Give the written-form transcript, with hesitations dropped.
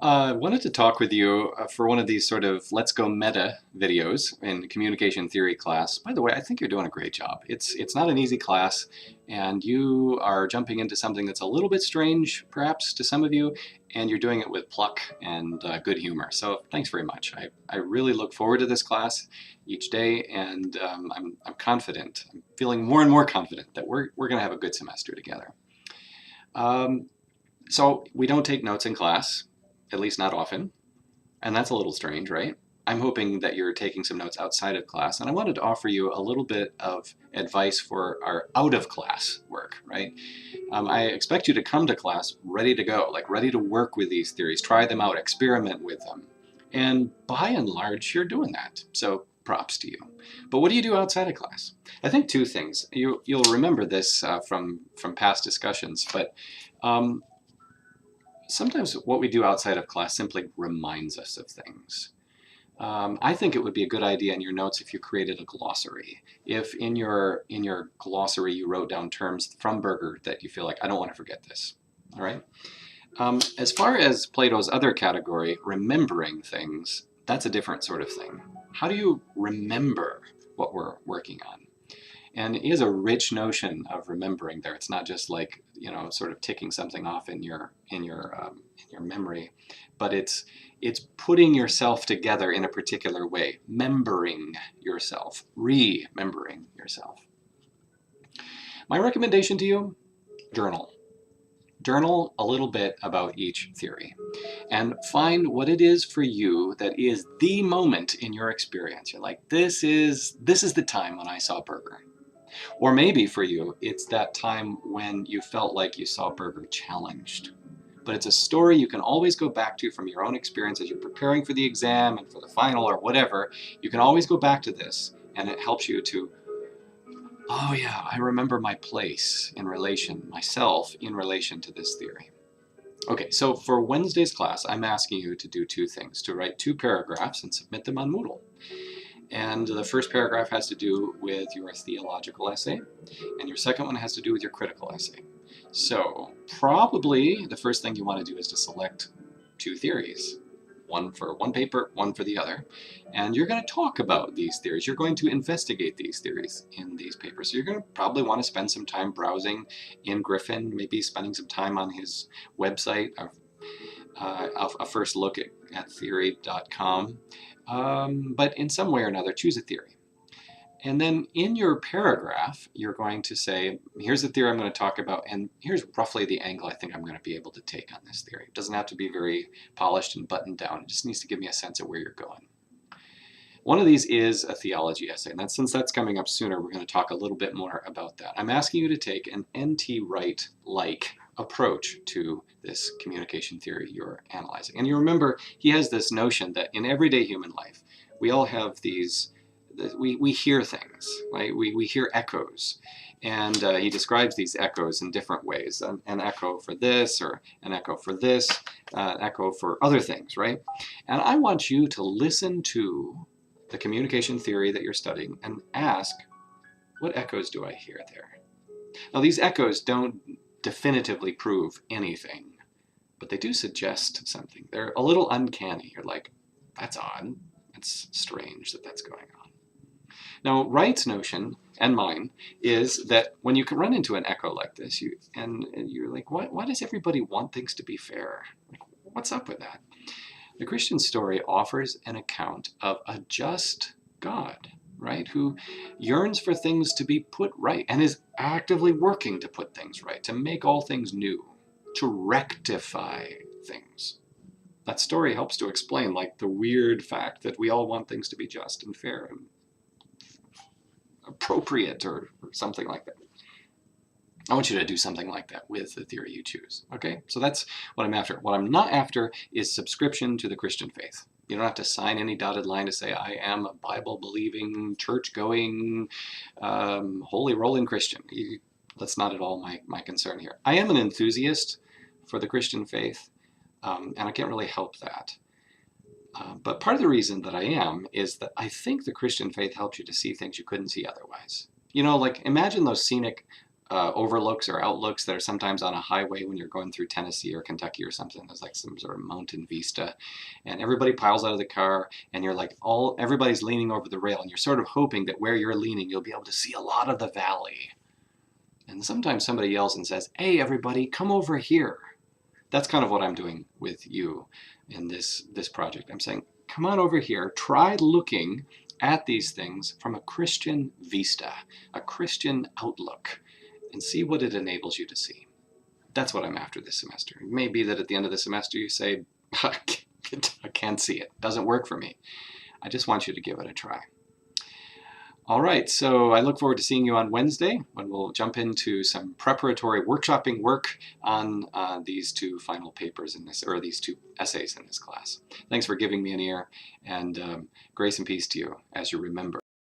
I wanted to talk with you for one of these sort of Let's Go Meta videos in communication theory class. By the way, I think you're doing a great job. It's not an easy class, and you are jumping into something that's a little bit strange, perhaps, to some of you, and you're doing it with pluck and good humor. So thanks very much. I really look forward to this class each day, and I'm confident. I'm feeling more and more confident that we're going to have a good semester together. Um, so we don't take notes in class, at least not often, and that's a little strange, right? I'm hoping that you're taking some notes outside of class, and I wanted to offer you a little bit of advice for our out of class work, right? I expect you to come to class ready to go, like ready to work with these theories, try them out, experiment with them. And by and large, you're doing that. So props to you. But what do you do outside of class? I think two things. You'll remember this from past discussions, but um, sometimes what we do outside of class simply reminds us of things. I think it would be a good idea in your notes if you created a glossary. If in your glossary you wrote down terms from Berger that you feel like, I don't want to forget this. All right. As far as Plato's other category, remembering things, that's a different sort of thing. How do you remember what we're working on? And it is a rich notion of remembering there. It's not just like, sort of ticking something off in your memory, but it's putting yourself together in a particular way, membering yourself, remembering yourself. My recommendation to you, journal. Journal a little bit about each theory and find what it is for you that is the moment in your experience. You're like, this is the time when I saw Berger. Or maybe for you, it's that time when you felt like you saw Berger challenged. But it's a story you can always go back to from your own experience as you're preparing for the exam and for the final or whatever. You can always go back to this, and it helps you to, oh yeah, I remember my place in relation, myself in relation to this theory. Okay, so for Wednesday's class, I'm asking you to do two things, to write 2 paragraphs and submit them on Moodle. And the first paragraph has to do with your theological essay, and your second one has to do with your critical essay. So probably the first thing you want to do is to select 2 theories, one for one paper, one for the other. And you're going to talk about these theories. You're going to investigate these theories in these papers. So you're going to probably want to spend some time browsing in Griffin, maybe spending some time on his website, a first look at theory.com. But in some way or another, choose a theory. And then in your paragraph, you're going to say, here's the theory I'm going to talk about, and here's roughly the angle I think I'm going to be able to take on this theory. It doesn't have to be very polished and buttoned down. It just needs to give me a sense of where you're going. One of these is a theology essay, and since that's coming up sooner, we're going to talk a little bit more about that. I'm asking you to take an N.T. Wright-like approach to this communication theory you're analyzing. And you remember, he has this notion that in everyday human life, we all have these, we hear things, right? We hear echoes. And he describes these echoes in different ways. An echo for this, or an echo for this, an echo for other things, right? And I want you to listen to the communication theory that you're studying and ask, what echoes do I hear there? Now, these echoes don't definitively prove anything, but they do suggest something. They're a little uncanny. You're like, that's odd. It's strange that that's going on. Now, Wright's notion, and mine, is that when you can run into an echo like this, and you're like, why does everybody want things to be fair? Like, what's up with that? The Christian story offers an account of a just God, right, who yearns for things to be put right and is actively working to put things right, to make all things new, to rectify things. That story helps to explain, like, the weird fact that we all want things to be just and fair and appropriate or something like that. I want you to do something like that with the theory you choose, okay? So that's what I'm after. What I'm not after is subscription to the Christian faith. You don't have to sign any dotted line to say, I am a Bible-believing, church-going, holy rolling Christian. That's not at all my concern here. I am an enthusiast for the Christian faith, and I can't really help that. But part of the reason that I am is that I think the Christian faith helps you to see things you couldn't see otherwise. You know, like, imagine those scenic overlooks or outlooks that are sometimes on a highway when you're going through Tennessee or Kentucky or something. There's like some sort of mountain vista, and everybody piles out of the car, and you're like everybody's leaning over the rail, and you're sort of hoping that where you're leaning, you'll be able to see a lot of the valley. And sometimes somebody yells and says, "Hey, everybody, come over here." That's kind of what I'm doing with you in this project. I'm saying, come on over here, try looking at these things from a Christian vista, a Christian outlook, and see what it enables you to see. That's what I'm after this semester. It may be that at the end of the semester you say, I can't see it, doesn't work for me. I just want you to give it a try. All right, so I look forward to seeing you on Wednesday when we'll jump into some preparatory workshopping work on these two final papers in this, or these two essays in this class. Thanks for giving me an ear, and grace and peace to you as you remember